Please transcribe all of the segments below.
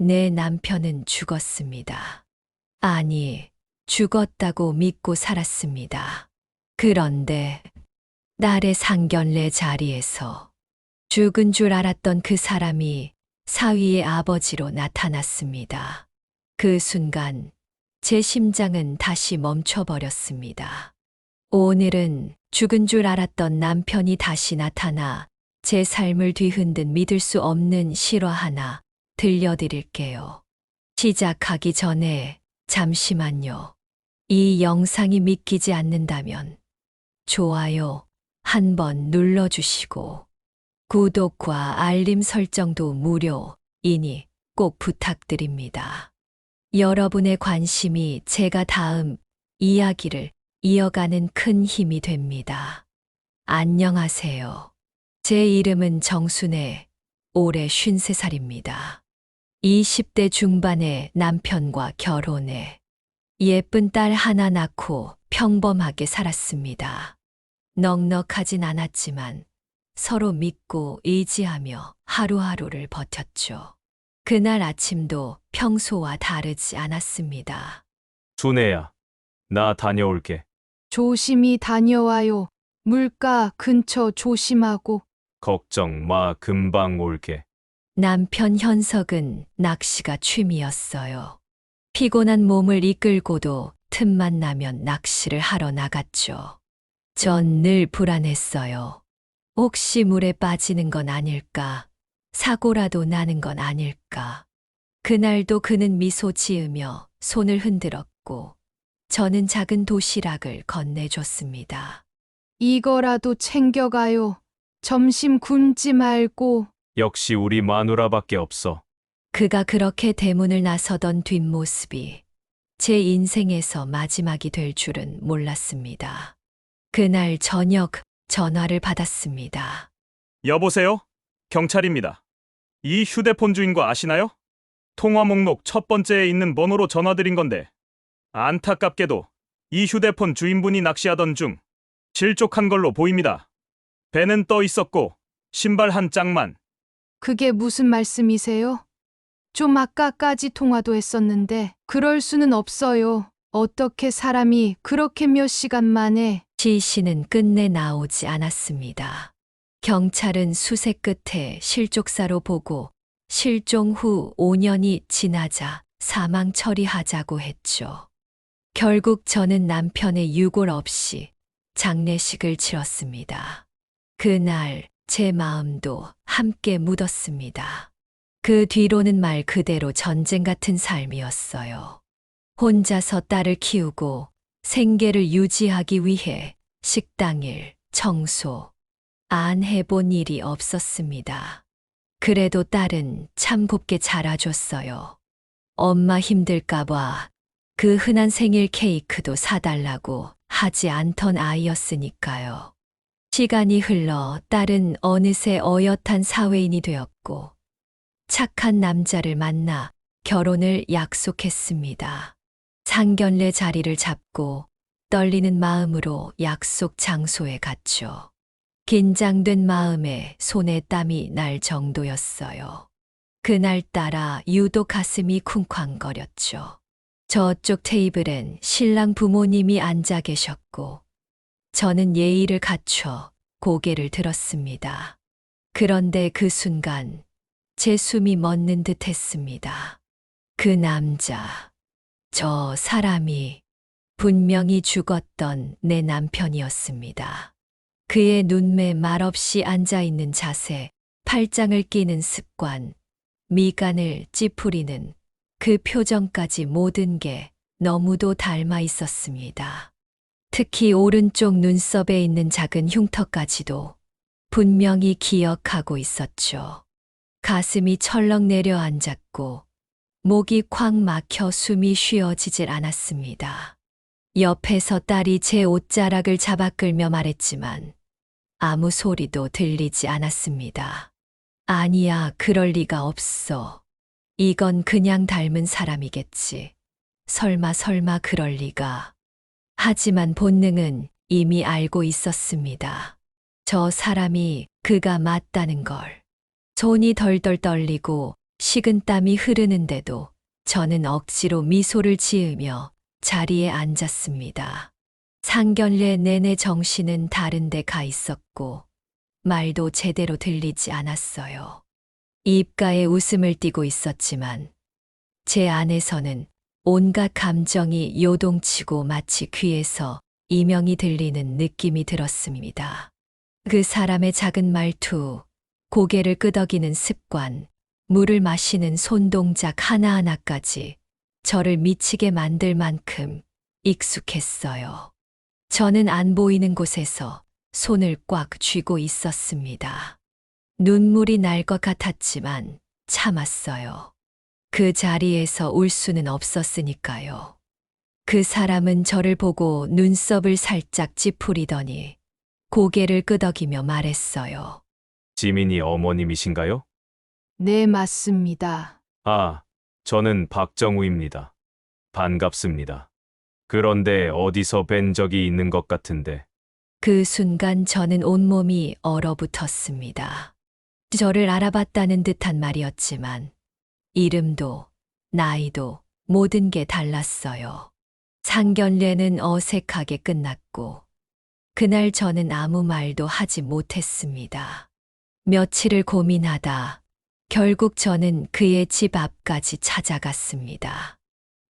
내 남편은 죽었습니다. 아니, 죽었다고 믿고 살았습니다. 그런데 딸의 상견례 자리에서 죽은 줄 알았던 그 사람이 사위의 아버지로 나타났습니다. 그 순간 제 심장은 다시 멈춰버렸습니다. 오늘은 죽은 줄 알았던 남편이 다시 나타나 제 삶을 뒤흔든 믿을 수 없는 실화 하나 들려드릴게요. 시작하기 전에 잠시만요. 이 영상이 믿기지 않는다면 좋아요 한번 눌러주시고 구독과 알림 설정도 무료이니 꼭 부탁드립니다. 여러분의 관심이 제가 다음 이야기를 이어가는 큰 힘이 됩니다. 안녕하세요. 제 이름은 정순애, 올해 53살입니다. 20대 중반에 남편과 결혼해 예쁜 딸 하나 낳고 평범하게 살았습니다. 넉넉하진 않았지만 서로 믿고 의지하며 하루하루를 버텼죠. 그날 아침도 평소와 다르지 않았습니다. 순애야, 나 다녀올게. 조심히 다녀와요. 물가 근처 조심하고. 걱정 마, 금방 올게. 남편 현석은 낚시가 취미였어요. 피곤한 몸을 이끌고도 틈만 나면 낚시를 하러 나갔죠. 전 늘 불안했어요. 혹시 물에 빠지는 건 아닐까? 사고라도 나는 건 아닐까? 그날도 그는 미소 지으며 손을 흔들었고 저는 작은 도시락을 건네줬습니다. 이거라도 챙겨가요. 점심 굶지 말고. 역시 우리 마누라밖에 없어. 그가 그렇게 대문을 나서던 뒷모습이 제 인생에서 마지막이 될 줄은 몰랐습니다. 그날 저녁 전화를 받았습니다. 여보세요? 경찰입니다. 이 휴대폰 주인 거 아시나요? 통화 목록 첫 번째에 있는 번호로 전화드린 건데 안타깝게도 이 휴대폰 주인분이 낚시하던 중 실족한 걸로 보입니다. 배는 떠 있었고 신발 한 짝만. 그게 무슨 말씀이세요? 좀 아까까지 통화도 했었는데 그럴 수는 없어요. 어떻게 사람이 그렇게 몇 시간 만에. 시신은 끝내 나오지 않았습니다. 경찰은 수색 끝에 실족사로 보고 실종 후 5년이 지나자 사망 처리하자고 했죠. 결국 저는 남편의 유골 없이 장례식을 치렀습니다. 그날 제 마음도 함께 묻었습니다. 그 뒤로는 말 그대로 전쟁 같은 삶이었어요. 혼자서 딸을 키우고 생계를 유지하기 위해 식당일, 청소, 안 해본 일이 없었습니다. 그래도 딸은 참 곱게 자라줬어요. 엄마 힘들까봐 그 흔한 생일 케이크도 사달라고 하지 않던 아이였으니까요. 시간이 흘러 딸은 어느새 어엿한 사회인이 되었고 착한 남자를 만나 결혼을 약속했습니다. 상견례 자리를 잡고 떨리는 마음으로 약속 장소에 갔죠. 긴장된 마음에 손에 땀이 날 정도였어요. 그날따라 유독 가슴이 쿵쾅거렸죠. 저쪽 테이블엔 신랑 부모님이 앉아 계셨고 저는 예의를 갖춰 고개를 들었습니다. 그런데 그 순간 제 숨이 멎는 듯 했습니다. 그 남자, 저 사람이 분명히 죽었던 내 남편이었습니다. 그의 눈매 말없이 앉아있는 자세, 팔짱을 끼는 습관, 미간을 찌푸리는 그 표정까지 모든 게 너무도 닮아 있었습니다. 특히 오른쪽 눈썹에 있는 작은 흉터까지도 분명히 기억하고 있었죠. 가슴이 철렁 내려앉았고 목이 콱 막혀 숨이 쉬어지질 않았습니다. 옆에서 딸이 제 옷자락을 잡아 끌며 말했지만 아무 소리도 들리지 않았습니다. 아니야, 그럴 리가 없어. 이건 그냥 닮은 사람이겠지. 설마 그럴 리가. 하지만 본능은 이미 알고 있었습니다. 저 사람이 그가 맞다는 걸. 손이 덜덜 떨리고 식은땀이 흐르는데도 저는 억지로 미소를 지으며 자리에 앉았습니다. 상견례 내내 정신은 다른 데 가 있었고 말도 제대로 들리지 않았어요. 입가에 웃음을 띠고 있었지만 제 안에서는 온갖 감정이 요동치고 마치 귀에서 이명이 들리는 느낌이 들었습니다. 그 사람의 작은 말투, 고개를 끄덕이는 습관, 물을 마시는 손동작 하나하나까지 저를 미치게 만들 만큼 익숙했어요. 저는 안 보이는 곳에서 손을 꽉 쥐고 있었습니다. 눈물이 날 것 같았지만 참았어요. 그 자리에서 울 수는 없었으니까요. 그 사람은 저를 보고 눈썹을 살짝 찌푸리더니 고개를 끄덕이며 말했어요. 지민이 어머님이신가요? 네, 맞습니다. 아, 저는 박정우입니다. 반갑습니다. 그런데 어디서 뵌 적이 있는 것 같은데. 그 순간 저는 온몸이 얼어붙었습니다. 저를 알아봤다는 듯한 말이었지만 이름도 나이도 모든 게 달랐어요. 상견례는 어색하게 끝났고 그날 저는 아무 말도 하지 못했습니다. 며칠을 고민하다 결국 저는 그의 집 앞까지 찾아갔습니다.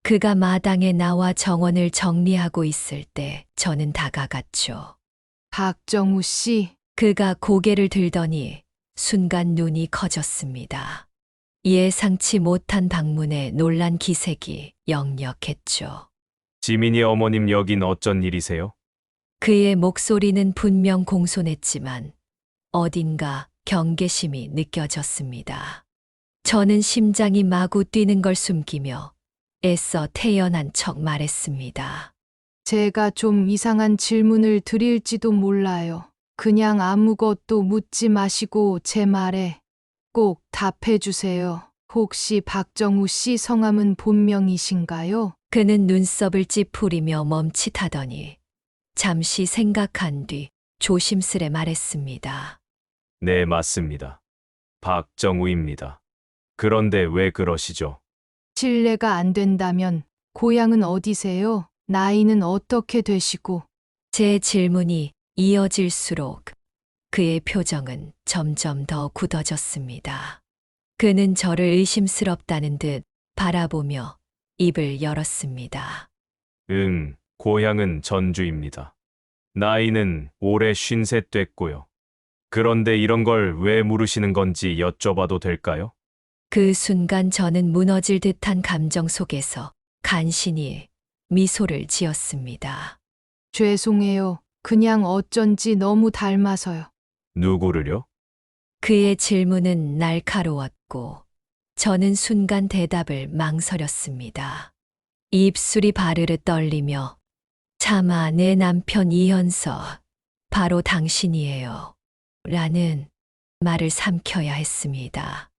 그가 마당에 나와 정원을 정리하고 있을 때 저는 다가갔죠. 박정우 씨, 그가 고개를 들더니 순간 눈이 커졌습니다. 예상치 못한 방문에 놀란 기색이 역력했죠. 지민이 어머님 여긴 어쩐 일이세요? 그의 목소리는 분명 공손했지만 어딘가 경계심이 느껴졌습니다. 저는 심장이 마구 뛰는 걸 숨기며 애써 태연한 척 말했습니다. 제가 좀 이상한 질문을 드릴지도 몰라요. 그냥 아무것도 묻지 마시고 제 말에 꼭 답해 주세요. 혹시 박정우 씨 성함은 본명이신가요? 그는 눈썹을 찌푸리며 멈칫하더니 잠시 생각한 뒤 조심스레 말했습니다. 네, 맞습니다. 박정우입니다. 그런데 왜 그러시죠? 실례가 안 된다면 고향은 어디세요? 나이는 어떻게 되시고? 제 질문이 이어질수록 그의 표정은 점점 더 굳어졌습니다. 그는 저를 의심스럽다는 듯 바라보며 입을 열었습니다. 고향은 전주입니다. 나이는 올해 53 됐고요. 그런데 이런 걸 왜 물으시는 건지 여쭤봐도 될까요? 그 순간 저는 무너질 듯한 감정 속에서 간신히 미소를 지었습니다. 죄송해요. 그냥 어쩐지 너무 닮아서요. 누구를요? 그의 질문은 날카로웠고 저는 순간 대답을 망설였습니다. 입술이 바르르 떨리며 차마 내 남편 이현서, 바로 당신이에요. 라는 말을 삼켜야 했습니다.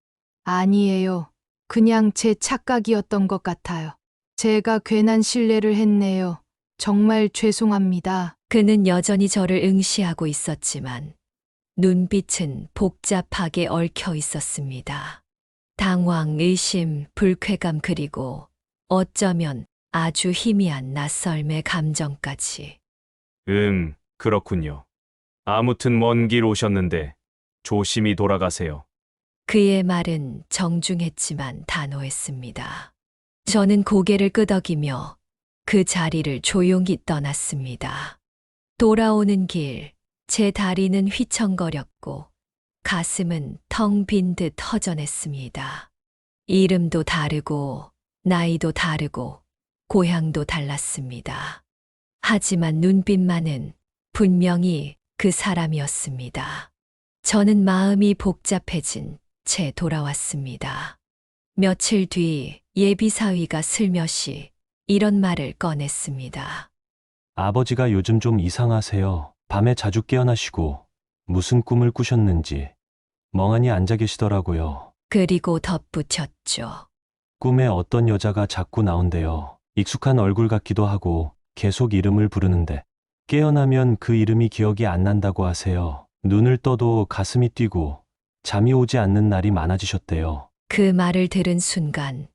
아니에요. 그냥 제 착각이었던 것 같아요. 제가 괜한 신뢰를 했네요. 정말 죄송합니다. 그는 여전히 저를 응시하고 있었지만 눈빛은 복잡하게 얽혀 있었습니다. 당황, 의심, 불쾌감 그리고 어쩌면 아주 희미한 낯설매 감정까지. 그렇군요. 아무튼 먼 길 오셨는데 조심히 돌아가세요. 그의 말은 정중했지만 단호했습니다. 저는 고개를 끄덕이며 그 자리를 조용히 떠났습니다. 돌아오는 길, 제 다리는 휘청거렸고 가슴은 텅 빈 듯 허전했습니다. 이름도 다르고 나이도 다르고 고향도 달랐습니다. 하지만 눈빛만은 분명히 그 사람이었습니다. 저는 마음이 복잡해진 채 돌아왔습니다. 며칠 뒤 예비사위가 슬며시 이런 말을 꺼냈습니다. 아버지가 요즘 좀 이상하세요. 밤에 자주 깨어나시고 무슨 꿈을 꾸셨는지 멍하니 앉아 계시더라고요. 그리고 덧붙였죠. 꿈에 어떤 여자가 자꾸 나온대요. 익숙한 얼굴 같기도 하고 계속 이름을 부르는데 깨어나면 그 이름이 기억이 안 난다고 하세요. 눈을 떠도 가슴이 뛰고 잠이 오지 않는 날이 많아지셨대요. 그 말을 들은 순간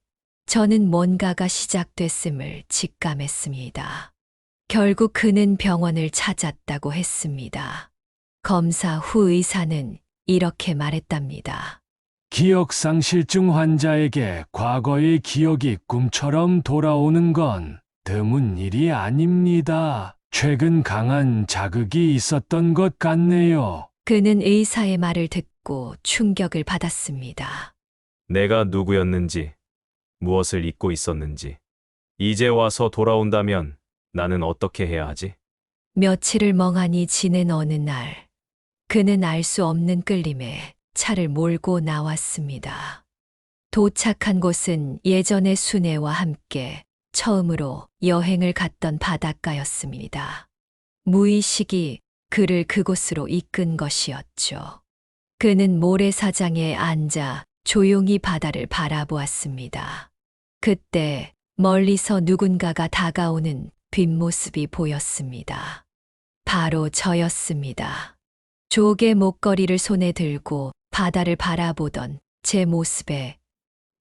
저는 뭔가가 시작됐음을 직감했습니다. 결국 그는 병원을 찾았다고 했습니다. 검사 후 의사는 이렇게 말했답니다. 기억상실증 환자에게 과거의 기억이 꿈처럼 돌아오는 건 드문 일이 아닙니다. 최근 강한 자극이 있었던 것 같네요. 그는 의사의 말을 듣고 충격을 받았습니다. 내가 누구였는지, 무엇을 잊고 있었는지, 이제 와서 돌아온다면 나는 어떻게 해야 하지? 며칠을 멍하니 지낸 어느 날, 그는 알 수 없는 끌림에 차를 몰고 나왔습니다. 도착한 곳은 예전의 순애와 함께 처음으로 여행을 갔던 바닷가였습니다. 무의식이 그를 그곳으로 이끈 것이었죠. 그는 모래사장에 앉아 조용히 바다를 바라보았습니다. 그때 멀리서 누군가가 다가오는 뒷모습이 보였습니다. 바로 저였습니다. 조개 목걸이를 손에 들고 바다를 바라보던 제 모습에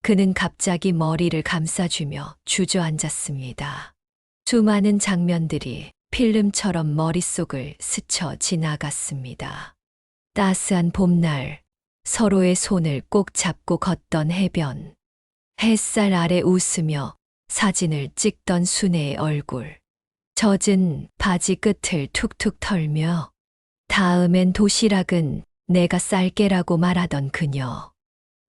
그는 갑자기 머리를 감싸주며 주저앉았습니다. 수많은 장면들이 필름처럼 머릿속을 스쳐 지나갔습니다. 따스한 봄날, 서로의 손을 꼭 잡고 걷던 해변, 햇살 아래 웃으며 사진을 찍던 순애의 얼굴, 젖은 바지 끝을 툭툭 털며 다음엔 도시락은 내가 쌀게라고 말하던 그녀.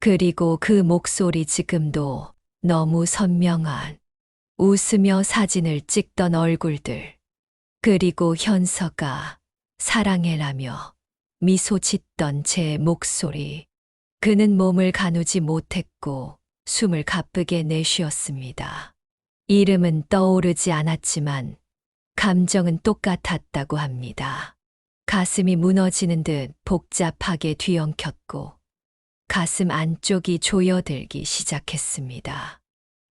그리고 그 목소리 지금도 너무 선명한 웃으며 사진을 찍던 얼굴들. 그리고 현서가 사랑해라며 미소 짓던 제 목소리. 그는 몸을 가누지 못했고 숨을 가쁘게 내쉬었습니다. 이름은 떠오르지 않았지만 감정은 똑같았다고 합니다. 가슴이 무너지는 듯 복잡하게 뒤엉켰고 가슴 안쪽이 조여들기 시작했습니다.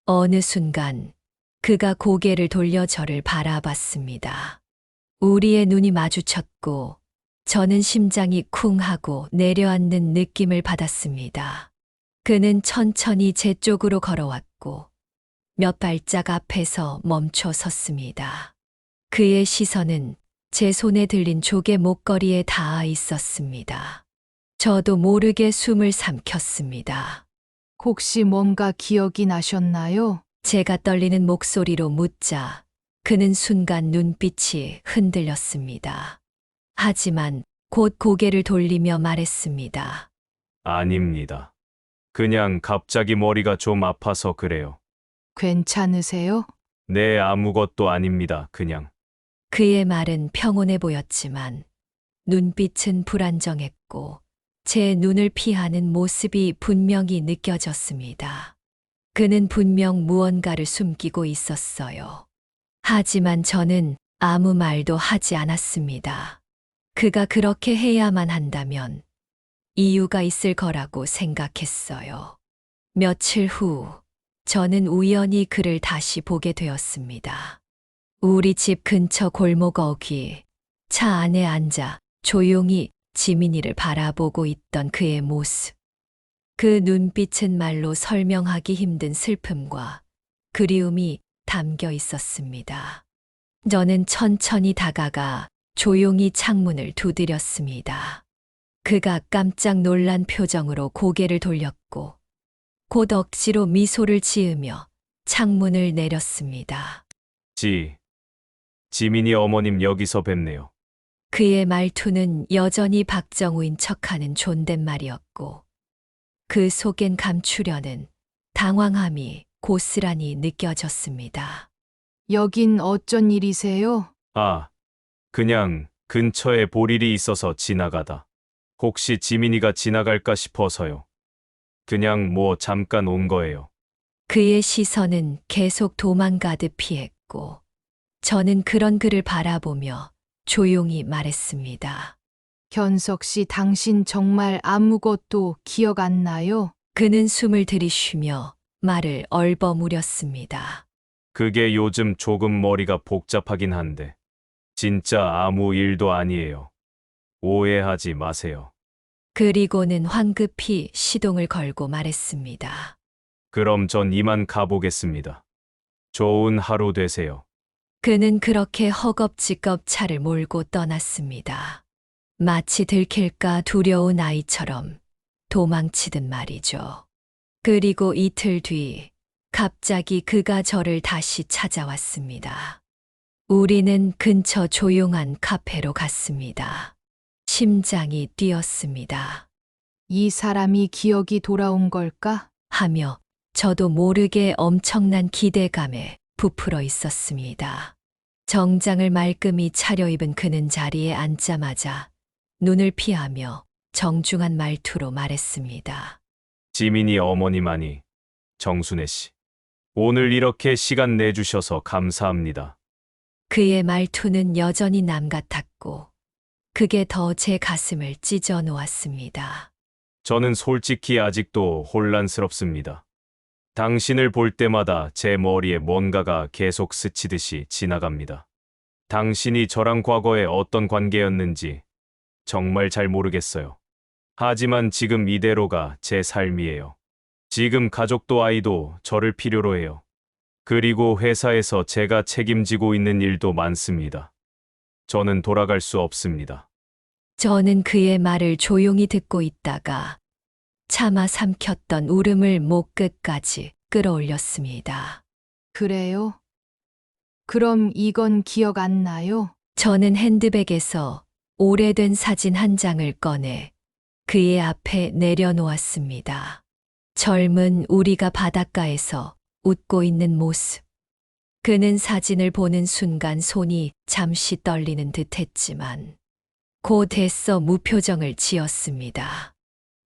어느 순간 그가 고개를 돌려 저를 바라봤습니다. 우리의 눈이 마주쳤고 저는 심장이 쿵 하고 내려앉는 느낌을 받았습니다. 그는 천천히 제 쪽으로 걸어왔고 몇 발짝 앞에서 멈춰 섰습니다. 그의 시선은 제 손에 들린 조개 목걸이에 닿아 있었습니다. 저도 모르게 숨을 삼켰습니다. 혹시 뭔가 기억이 나셨나요? 제가 떨리는 목소리로 묻자 그는 순간 눈빛이 흔들렸습니다. 하지만 곧 고개를 돌리며 말했습니다. 아닙니다. 그냥 갑자기 머리가 좀 아파서 그래요. 괜찮으세요? 네, 아무것도 아닙니다. 그냥. 그의 말은 평온해 보였지만 눈빛은 불안정했고 제 눈을 피하는 모습이 분명히 느껴졌습니다. 그는 분명 무언가를 숨기고 있었어요. 하지만 저는 아무 말도 하지 않았습니다. 그가 그렇게 해야만 한다면 이유가 있을 거라고 생각했어요. 며칠 후 저는 우연히 그를 다시 보게 되었습니다. 우리 집 근처 골목 어귀 차 안에 앉아 조용히 지민이를 바라보고 있던 그의 모습. 그 눈빛은 말로 설명하기 힘든 슬픔과 그리움이 담겨 있었습니다. 저는 천천히 다가가 조용히 창문을 두드렸습니다. 그가 깜짝 놀란 표정으로 고개를 돌렸고 곧 억지로 미소를 지으며 창문을 내렸습니다. 지민이 어머님 여기서 뵙네요. 그의 말투는 여전히 박정우인 척하는 존댓말이었고 그 속엔 감추려는 당황함이 고스란히 느껴졌습니다. 여긴 어쩐 일이세요? 아, 그냥 근처에 볼 일이 있어서 지나가다. 혹시 지민이가 지나갈까 싶어서요. 그냥 뭐 잠깐 온 거예요. 그의 시선은 계속 도망가듯 피했고 저는 그런 그를 바라보며 조용히 말했습니다. 현석 씨, 당신 정말 아무것도 기억 안 나요? 그는 숨을 들이쉬며 말을 얼버무렸습니다. 그게 요즘 조금 머리가 복잡하긴 한데 진짜 아무 일도 아니에요. 오해하지 마세요. 그리고는 황급히 시동을 걸고 말했습니다. 그럼 전 이만 가보겠습니다. 좋은 하루 되세요. 그는 그렇게 허겁지겁 차를 몰고 떠났습니다. 마치 들킬까 두려운 아이처럼 도망치듯 말이죠. 그리고 이틀 뒤 갑자기 그가 저를 다시 찾아왔습니다. 우리는 근처 조용한 카페로 갔습니다. 심장이 뛰었습니다. 이 사람이 기억이 돌아온 걸까? 하며 저도 모르게 엄청난 기대감에 부풀어 있었습니다. 정장을 말끔히 차려입은 그는 자리에 앉자마자 눈을 피하며 정중한 말투로 말했습니다. 지민이 어머니만이 정순애 씨. 오늘 이렇게 시간 내주셔서 감사합니다. 그의 말투는 여전히 남 같았고 그게 더 제 가슴을 찢어 놓았습니다. 저는 솔직히 아직도 혼란스럽습니다. 당신을 볼 때마다 제 머리에 뭔가가 계속 스치듯이 지나갑니다. 당신이 저랑 과거에 어떤 관계였는지 정말 잘 모르겠어요. 하지만 지금 이대로가 제 삶이에요. 지금 가족도 아이도 저를 필요로 해요. 그리고 회사에서 제가 책임지고 있는 일도 많습니다. 저는 돌아갈 수 없습니다. 저는 그의 말을 조용히 듣고 있다가 차마 삼켰던 울음을 목 끝까지 끌어올렸습니다. 그래요? 그럼 이건 기억 안 나요? 저는 핸드백에서 오래된 사진 한 장을 꺼내 그의 앞에 내려놓았습니다. 젊은 우리가 바닷가에서 웃고 있는 모습. 그는 사진을 보는 순간 손이 잠시 떨리는 듯 했지만 곧 애써 무표정을 지었습니다.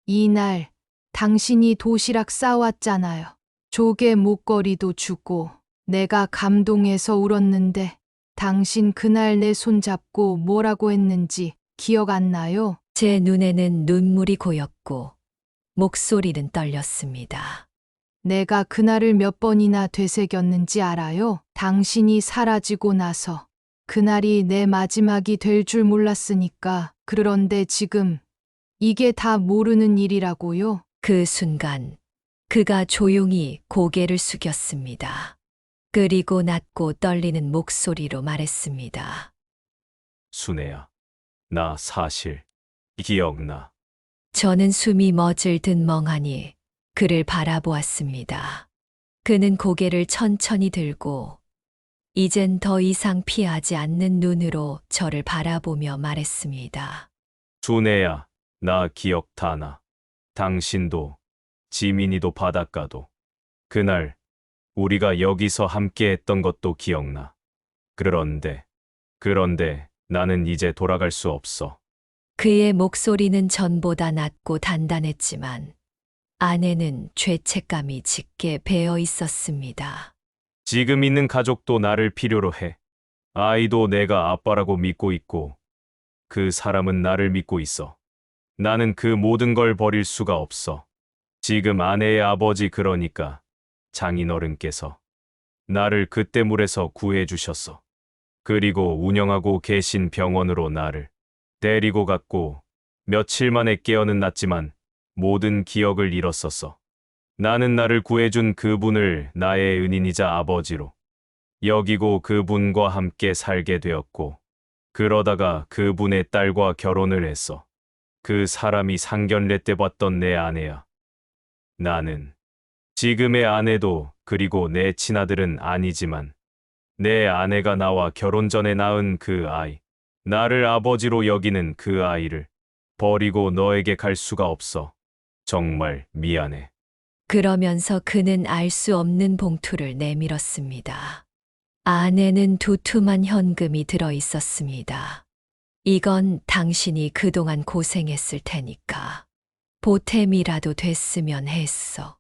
이날 당신이 도시락 싸왔잖아요. 조개 목걸이도 주고 내가 감동해서 울었는데 당신 그날 내 손 잡고 뭐라고 했는지 기억 안 나요? 제 눈에는 눈물이 고였고 목소리는 떨렸습니다. 내가 그날을 몇 번이나 되새겼는지 알아요? 당신이 사라지고 나서 그날이 내 마지막이 될 줄 몰랐으니까. 그런데 지금 이게 다 모르는 일이라고요? 그 순간 그가 조용히 고개를 숙였습니다. 그리고 낮고 떨리는 목소리로 말했습니다. 순애야, 나 사실 기억나. 저는 숨이 멎을 듯 멍하니 그를 바라보았습니다. 그는 고개를 천천히 들고 이젠 더 이상 피하지 않는 눈으로 저를 바라보며 말했습니다. 순애야, 나 기억 다 나. 당신도, 지민이도 바닷가도. 그날 우리가 여기서 함께 했던 것도 기억나. 그런데 나는 이제 돌아갈 수 없어. 그의 목소리는 전보다 낮고 단단했지만 안에는 죄책감이 짙게 배어 있었습니다. 지금 있는 가족도 나를 필요로 해. 아이도 내가 아빠라고 믿고 있고, 그 사람은 나를 믿고 있어. 나는 그 모든 걸 버릴 수가 없어. 지금 아내의 아버지 그러니까 장인어른께서 나를 그때 물에서 구해 주셨어. 그리고 운영하고 계신 병원으로 나를 데리고 갔고 며칠 만에 깨어는 났지만 모든 기억을 잃었었어. 나는 나를 구해준 그분을 나의 은인이자 아버지로 여기고 그분과 함께 살게 되었고 그러다가 그분의 딸과 결혼을 했어. 그 사람이 상견례 때 봤던 내 아내야. 나는 지금의 아내도 그리고 내 친아들은 아니지만 내 아내가 나와 결혼 전에 낳은 그 아이, 나를 아버지로 여기는 그 아이를 버리고 너에게 갈 수가 없어. 정말 미안해. 그러면서 그는 알 수 없는 봉투를 내밀었습니다. 안에는 두툼한 현금이 들어 있었습니다. 이건 당신이 그동안 고생했을 테니까 보탬이라도 됐으면 했어.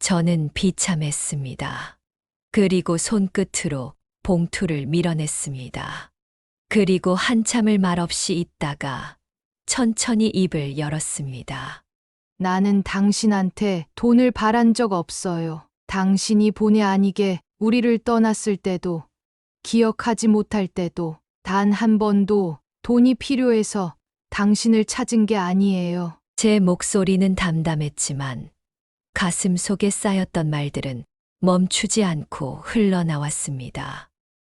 저는 비참했습니다. 그리고 손끝으로 봉투를 밀어냈습니다. 그리고 한참을 말없이 있다가 천천히 입을 열었습니다. 나는 당신한테 돈을 바란 적 없어요. 당신이 본의 아니게 우리를 떠났을 때도, 기억하지 못할 때도 단 한 번도 돈이 필요해서 당신을 찾은 게 아니에요. 제 목소리는 담담했지만 가슴 속에 쌓였던 말들은 멈추지 않고 흘러나왔습니다.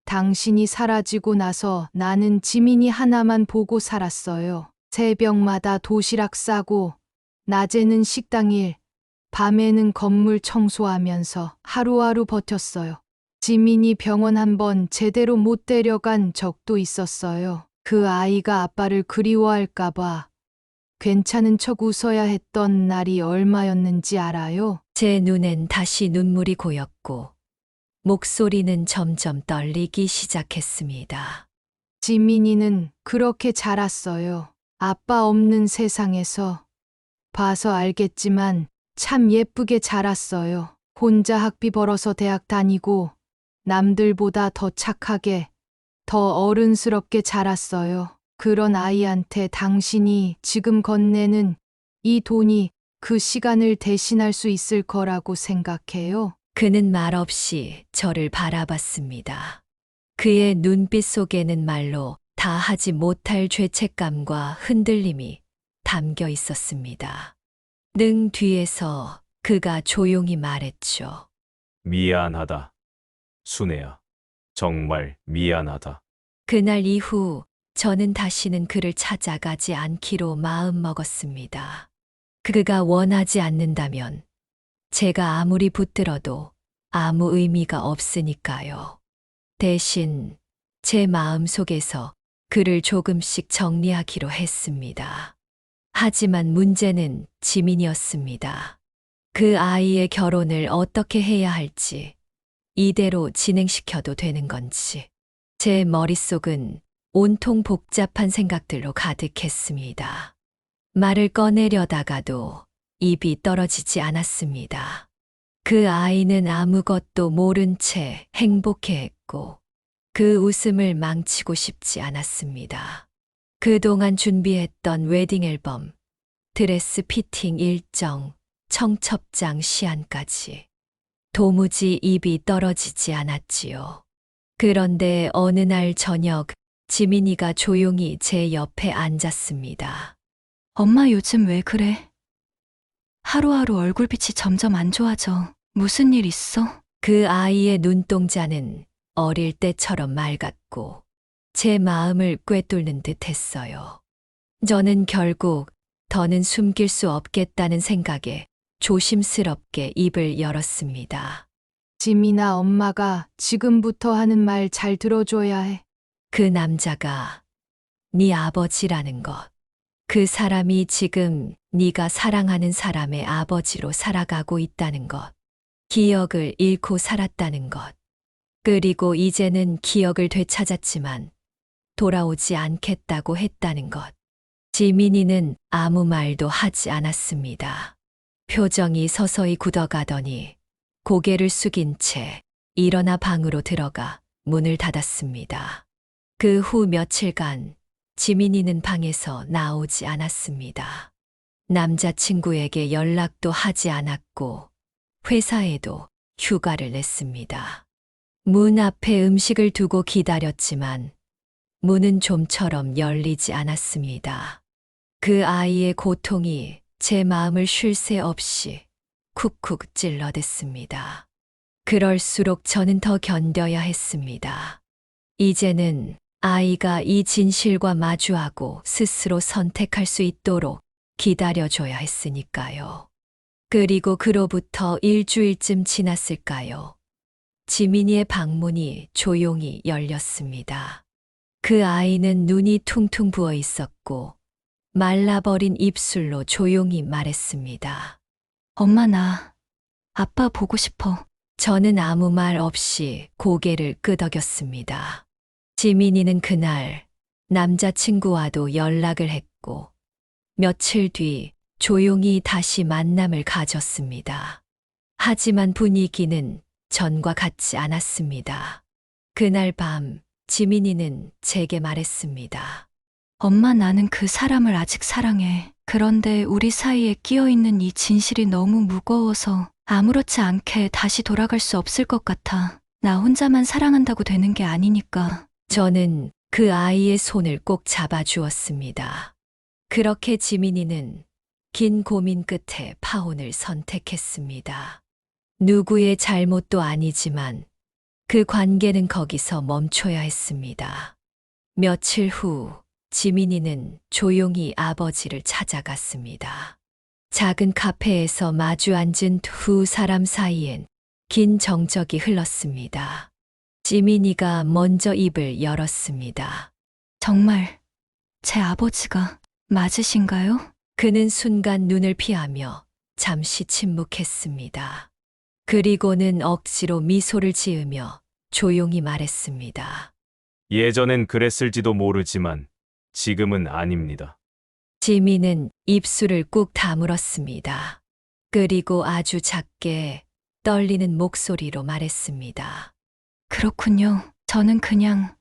당신이 사라지고 나서 나는 지민이 하나만 보고 살았어요. 새벽마다 도시락 싸고, 낮에는 식당 일, 밤에는 건물 청소하면서 하루하루 버텼어요. 지민이 병원 한 번 제대로 못 데려간 적도 있었어요. 그 아이가 아빠를 그리워할까봐 괜찮은 척 웃어야 했던 날이 얼마였는지 알아요? 제 눈엔 다시 눈물이 고였고 목소리는 점점 떨리기 시작했습니다. 지민이는 그렇게 자랐어요. 아빠 없는 세상에서. 봐서 알겠지만 참 예쁘게 자랐어요. 혼자 학비 벌어서 대학 다니고 남들보다 더 착하게, 더 어른스럽게 자랐어요. 그런 아이한테 당신이 지금 건네는 이 돈이 그 시간을 대신할 수 있을 거라고 생각해요? 그는 말없이 저를 바라봤습니다. 그의 눈빛 속에는 말로 다 하지 못할 죄책감과 흔들림이 담겨 있었습니다. 능 뒤에서 그가 조용히 말했죠. 미안하다. 순애야. 정말 미안하다. 그날 이후 저는 다시는 그를 찾아가지 않기로 마음먹었습니다. 그가 원하지 않는다면 제가 아무리 붙들어도 아무 의미가 없으니까요. 대신 제 마음 속에서 그를 조금씩 정리하기로 했습니다. 하지만 문제는 지민이었습니다. 그 아이의 결혼을 어떻게 해야 할지, 이대로 진행시켜도 되는 건지. 제 머릿속은 온통 복잡한 생각들로 가득했습니다. 말을 꺼내려다가도 입이 떨어지지 않았습니다. 그 아이는 아무것도 모른 채 행복해했고 그 웃음을 망치고 싶지 않았습니다. 그동안 준비했던 웨딩 앨범, 드레스 피팅 일정, 청첩장 시안까지 도무지 입이 떨어지지 않았지요. 그런데 어느 날 저녁 지민이가 조용히 제 옆에 앉았습니다. 엄마 요즘 왜 그래? 하루하루 얼굴빛이 점점 안 좋아져. 무슨 일 있어? 그 아이의 눈동자는 어릴 때처럼 맑았고 제 마음을 꿰뚫는 듯 했어요. 저는 결국 더는 숨길 수 없겠다는 생각에 조심스럽게 입을 열었습니다. 지민아, 엄마가 지금부터 하는 말 잘 들어줘야 해. 그 남자가 네 아버지라는 것. 그 사람이 지금 네가 사랑하는 사람의 아버지로 살아가고 있다는 것. 기억을 잃고 살았다는 것. 그리고 이제는 기억을 되찾았지만 돌아오지 않겠다고 했다는 것. 지민이는 아무 말도 하지 않았습니다. 표정이 서서히 굳어가더니 고개를 숙인 채 일어나 방으로 들어가 문을 닫았습니다. 그 후 며칠간 지민이는 방에서 나오지 않았습니다. 남자친구에게 연락도 하지 않았고 회사에도 휴가를 냈습니다. 문 앞에 음식을 두고 기다렸지만 문은 좀처럼 열리지 않았습니다. 그 아이의 고통이 제 마음을 쉴 새 없이 쿡쿡 찔러댔습니다. 그럴수록 저는 더 견뎌야 했습니다. 이제는 아이가 이 진실과 마주하고 스스로 선택할 수 있도록 기다려줘야 했으니까요. 그리고 그로부터 일주일쯤 지났을까요? 지민이의 방문이 조용히 열렸습니다. 그 아이는 눈이 퉁퉁 부어 있었고 말라버린 입술로 조용히 말했습니다. 엄마 나 아빠 보고 싶어. 저는 아무 말 없이 고개를 끄덕였습니다. 지민이는 그날 남자친구와도 연락을 했고 며칠 뒤 조용히 다시 만남을 가졌습니다. 하지만 분위기는 전과 같지 않았습니다. 그날 밤 지민이는 제게 말했습니다. 엄마 나는 그 사람을 아직 사랑해. 그런데 우리 사이에 끼어 있는 이 진실이 너무 무거워서 아무렇지 않게 다시 돌아갈 수 없을 것 같아. 나 혼자만 사랑한다고 되는 게 아니니까. 저는 그 아이의 손을 꼭 잡아주었습니다. 그렇게 지민이는 긴 고민 끝에 파혼을 선택했습니다. 누구의 잘못도 아니지만 그 관계는 거기서 멈춰야 했습니다. 며칠 후 지민이는 조용히 아버지를 찾아갔습니다. 작은 카페에서 마주 앉은 두 사람 사이엔 긴 정적이 흘렀습니다. 지민이가 먼저 입을 열었습니다. 정말 제 아버지가 맞으신가요? 그는 순간 눈을 피하며 잠시 침묵했습니다. 그리고는 억지로 미소를 지으며 조용히 말했습니다. 예전엔 그랬을지도 모르지만 지금은 아닙니다. 지민은 입술을 꾹 다물었습니다. 그리고 아주 작게 떨리는 목소리로 말했습니다. 그렇군요. 저는 그냥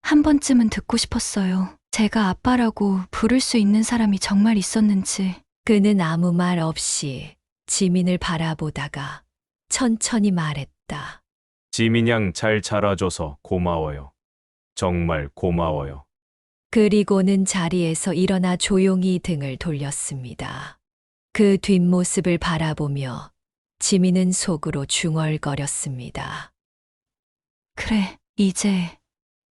한 번쯤은 듣고 싶었어요. 제가 아빠라고 부를 수 있는 사람이 정말 있었는지. 그는 아무 말 없이 지민을 바라보다가 천천히 말했다. 지민 양 잘 자라줘서 고마워요. 정말 고마워요. 그리고는 자리에서 일어나 조용히 등을 돌렸습니다. 그 뒷모습을 바라보며 지민은 속으로 중얼거렸습니다. 그래, 이제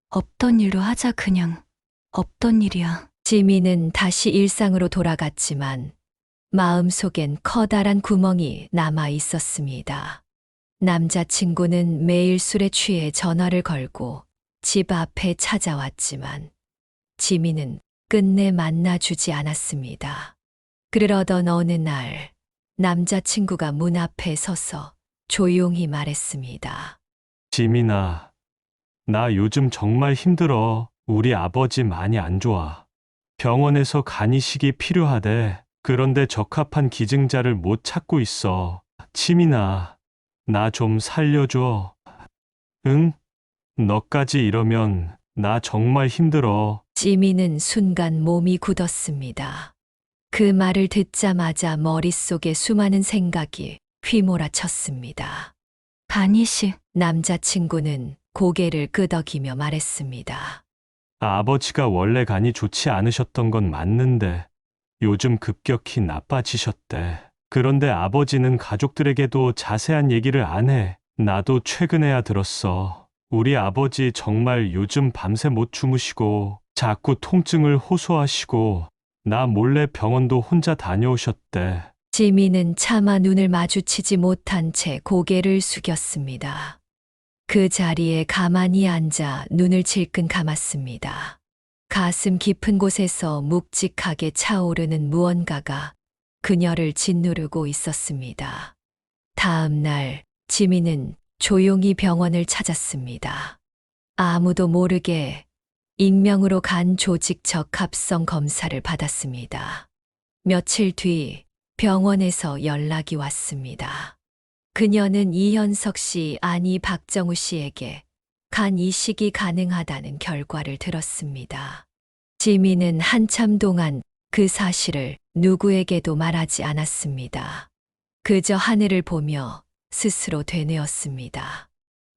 없던 일로 하자 그냥. 없던 일이야. 지민은 다시 일상으로 돌아갔지만 마음속엔 커다란 구멍이 남아 있었습니다. 남자친구는 매일 술에 취해 전화를 걸고 집 앞에 찾아왔지만 지민은 끝내 만나주지 않았습니다. 그러던 어느 날 남자친구가 문 앞에 서서 조용히 말했습니다. 지민아, 나 요즘 정말 힘들어. 우리 아버지 많이 안 좋아. 병원에서 간이식이 필요하대. 그런데 적합한 기증자를 못 찾고 있어. 지민아, 나 좀 살려줘. 응? 너까지 이러면 나 정말 힘들어. 지민은 순간 몸이 굳었습니다. 그 말을 듣자마자 머릿속에 수많은 생각이 휘몰아쳤습니다. 간이식. 남자친구는 고개를 끄덕이며 말했습니다. 아버지가 원래 간이 좋지 않으셨던 건 맞는데 요즘 급격히 나빠지셨대. 그런데 아버지는 가족들에게도 자세한 얘기를 안 해. 나도 최근에야 들었어. 우리 아버지 정말 요즘 밤새 못 주무시고 자꾸 통증을 호소하시고 나 몰래 병원도 혼자 다녀오셨대. 지민은 차마 눈을 마주치지 못한 채 고개를 숙였습니다. 그 자리에 가만히 앉아 눈을 질끈 감았습니다. 가슴 깊은 곳에서 묵직하게 차오르는 무언가가 그녀를 짓누르고 있었습니다. 다음 날 지민은 조용히 병원을 찾았습니다. 아무도 모르게 익명으로 간 조직 적합성 검사를 받았습니다. 며칠 뒤 병원에서 연락이 왔습니다. 그녀는 이현석 씨 아니 박정우 씨에게 간 이식이 가능하다는 결과를 들었습니다. 지민은 한참 동안 그 사실을 누구에게도 말하지 않았습니다. 그저 하늘을 보며 스스로 되뇌었습니다.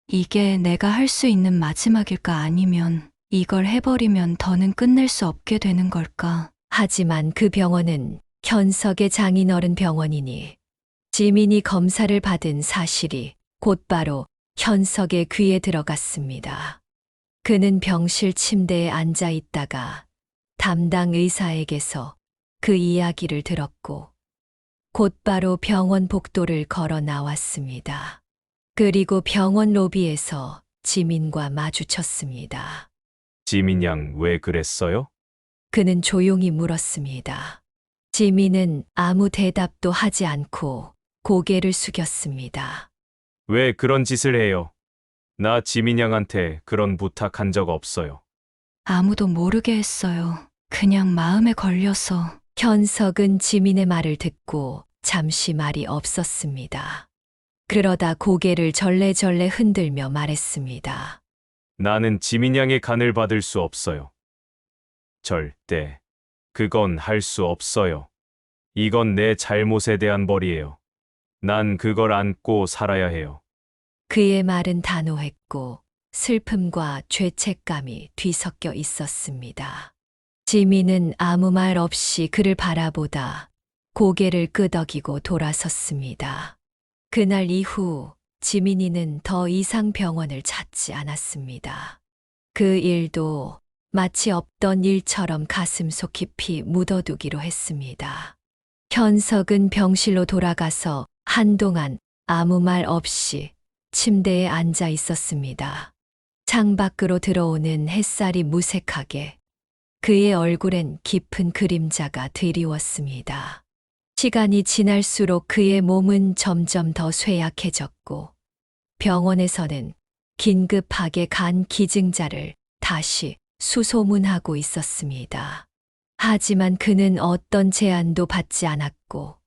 이게 내가 할 수 있는 마지막일까 아니면 이걸 해버리면 더는 끝낼 수 없게 되는 걸까? 하지만 그 병원은 현석의 장인어른 병원이니 지민이 검사를 받은 사실이 곧바로 현석의 귀에 들어갔습니다. 그는 병실 침대에 앉아 있다가 담당 의사에게서 그 이야기를 들었고 곧바로 병원 복도를 걸어 나왔습니다. 그리고 병원 로비에서 지민과 마주쳤습니다. 지민 양 왜 그랬어요? 그는 조용히 물었습니다. 지민은 아무 대답도 하지 않고 고개를 숙였습니다. 왜 그런 짓을 해요? 나 지민 양한테 그런 부탁한 적 없어요. 아무도 모르게 했어요. 그냥 마음에 걸려서. 현석은 지민의 말을 듣고 잠시 말이 없었습니다. 그러다 고개를 절레절레 흔들며 말했습니다. 나는 지민 양의 간을 받을 수 없어요. 절대. 그건 할 수 없어요. 이건 내 잘못에 대한 벌이에요. 난 그걸 안고 살아야 해요. 그의 말은 단호했고 슬픔과 죄책감이 뒤섞여 있었습니다. 지민은 아무 말 없이 그를 바라보다 고개를 끄덕이고 돌아섰습니다. 그날 이후 지민이는 더 이상 병원을 찾지 않았습니다. 그 일도 마치 없던 일처럼 가슴속 깊이 묻어두기로 했습니다. 현석은 병실로 돌아가서 한동안 아무 말 없이 침대에 앉아 있었습니다. 창밖으로 들어오는 햇살이 무색하게 그의 얼굴엔 깊은 그림자가 드리웠습니다. 시간이 지날수록 그의 몸은 점점 더 쇠약해졌고 병원에서는 긴급하게 간 기증자를 다시 수소문하고 있었습니다. 하지만 그는 어떤 제안도 받지 않았고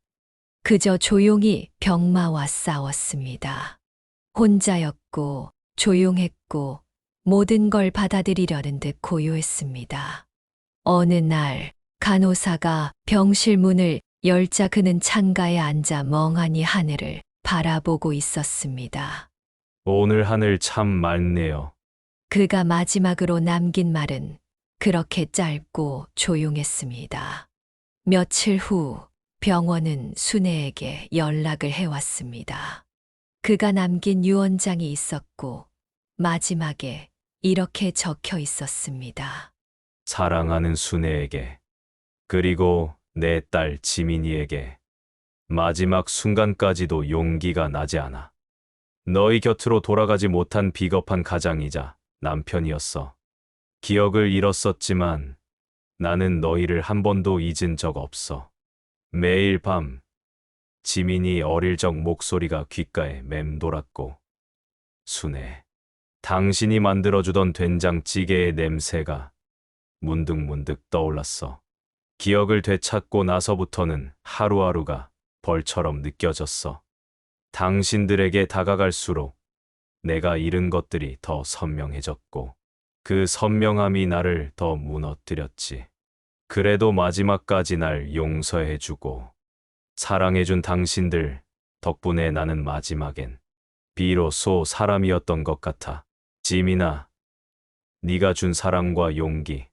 그저 조용히 병마와 싸웠습니다. 혼자였고 조용했고 모든 걸 받아들이려는 듯 고요했습니다. 어느 날 간호사가 병실 문을 열자 그는 창가에 앉아 멍하니 하늘을 바라보고 있었습니다. 오늘 하늘 참 맑네요. 그가 마지막으로 남긴 말은 그렇게 짧고 조용했습니다. 며칠 후 병원은 순애에게 연락을 해왔습니다. 그가 남긴 유언장이 있었고 마지막에 이렇게 적혀 있었습니다. 사랑하는 순애에게, 그리고 내 딸 지민이에게 마지막 순간까지도 용기가 나지 않아. 너희 곁으로 돌아가지 못한 비겁한 가장이자 남편이었어. 기억을 잃었었지만 나는 너희를 한 번도 잊은 적 없어. 매일 밤 지민이 어릴 적 목소리가 귓가에 맴돌았고, 순애, 당신이 만들어주던 된장찌개의 냄새가 문득문득 떠올랐어. 기억을 되찾고 나서부터는 하루하루가 벌처럼 느껴졌어. 당신들에게 다가갈수록 내가 잃은 것들이 더 선명해졌고 그 선명함이 나를 더 무너뜨렸지. 그래도 마지막까지 날 용서해주고 사랑해준 당신들 덕분에 나는 마지막엔 비로소 사람이었던 것 같아. 지민아, 네가 준 사랑과 용기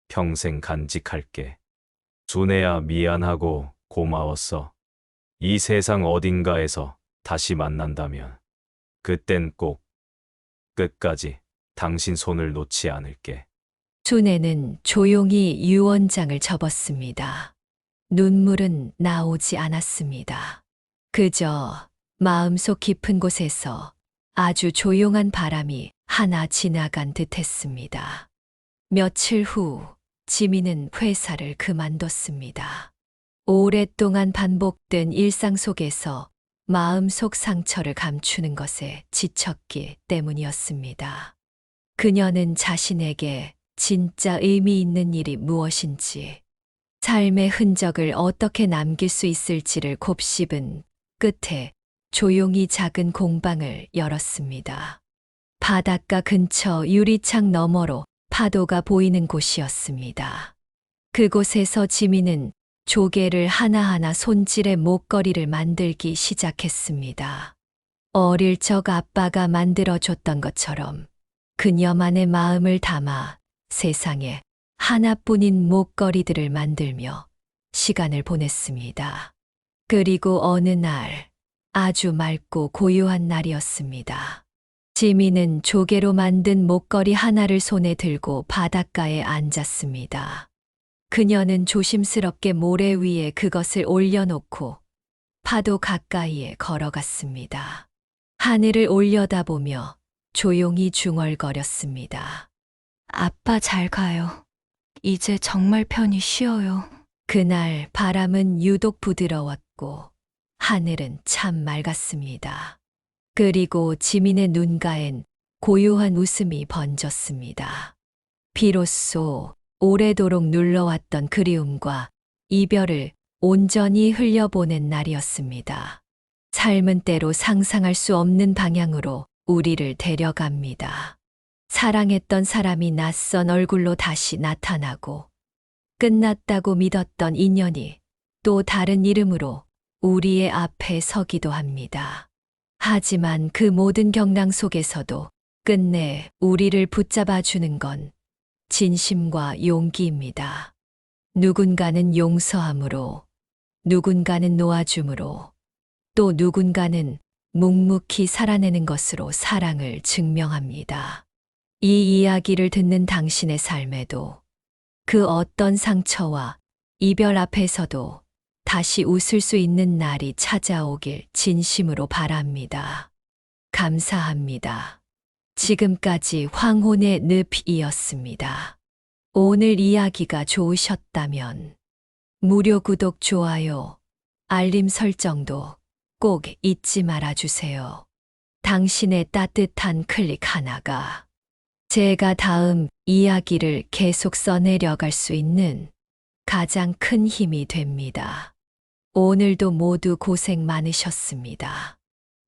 평생 간직할게. 순애야, 미안하고 고마웠어. 이 세상 어딘가에서 다시 만난다면 그땐 꼭 끝까지 당신 손을 놓지 않을게. 순애는 조용히 유언장을 접었습니다. 눈물은 나오지 않았습니다. 그저 마음속 깊은 곳에서 아주 조용한 바람이 하나 지나간 듯 했습니다. 며칠 후 지민은 회사를 그만뒀습니다. 오랫동안 반복된 일상 속에서 마음속 상처를 감추는 것에 지쳤기 때문이었습니다. 그녀는 자신에게 진짜 의미 있는 일이 무엇인지, 삶의 흔적을 어떻게 남길 수 있을지를 곱씹은 끝에 조용히 작은 공방을 열었습니다. 바닷가 근처 유리창 너머로 파도가 보이는 곳이었습니다. 그곳에서 지민은 조개를 하나하나 손질해 목걸이를 만들기 시작했습니다. 어릴 적 아빠가 만들어줬던 것처럼 그녀만의 마음을 담아 세상에 하나뿐인 목걸이들을 만들며 시간을 보냈습니다. 그리고 어느 날, 아주 맑고 고요한 날이었습니다. 지민은 조개로 만든 목걸이 하나를 손에 들고 바닷가에 앉았습니다. 그녀는 조심스럽게 모래 위에 그것을 올려놓고 파도 가까이에 걸어갔습니다. 하늘을 올려다보며 조용히 중얼거렸습니다. 아빠 잘 가요. 이제 정말 편히 쉬어요. 그날 바람은 유독 부드러웠고 하늘은 참 맑았습니다. 그리고 지민의 눈가엔 고요한 웃음이 번졌습니다. 비로소 오래도록 눌러왔던 그리움과 이별을 온전히 흘려보낸 날이었습니다. 삶은 때로 상상할 수 없는 방향으로 우리를 데려갑니다. 사랑했던 사람이 낯선 얼굴로 다시 나타나고 끝났다고 믿었던 인연이 또 다른 이름으로 우리의 앞에 서기도 합니다. 하지만 그 모든 경랑 속에서도 끝내 우리를 붙잡아 주는 건 진심과 용기입니다. 누군가는 용서함으로, 누군가는 놓아줌으로 또 누군가는 묵묵히 살아내는 것으로 사랑을 증명합니다. 이 이야기를 듣는 당신의 삶에도 그 어떤 상처와 이별 앞에서도 다시 웃을 수 있는 날이 찾아오길 진심으로 바랍니다. 감사합니다. 지금까지 황혼의 늪이었습니다. 오늘 이야기가 좋으셨다면 무료 구독, 좋아요, 알림 설정도 꼭 잊지 말아주세요. 당신의 따뜻한 클릭 하나가 제가 다음 이야기를 계속 써내려갈 수 있는 가장 큰 힘이 됩니다. 오늘도 모두 고생 많으셨습니다.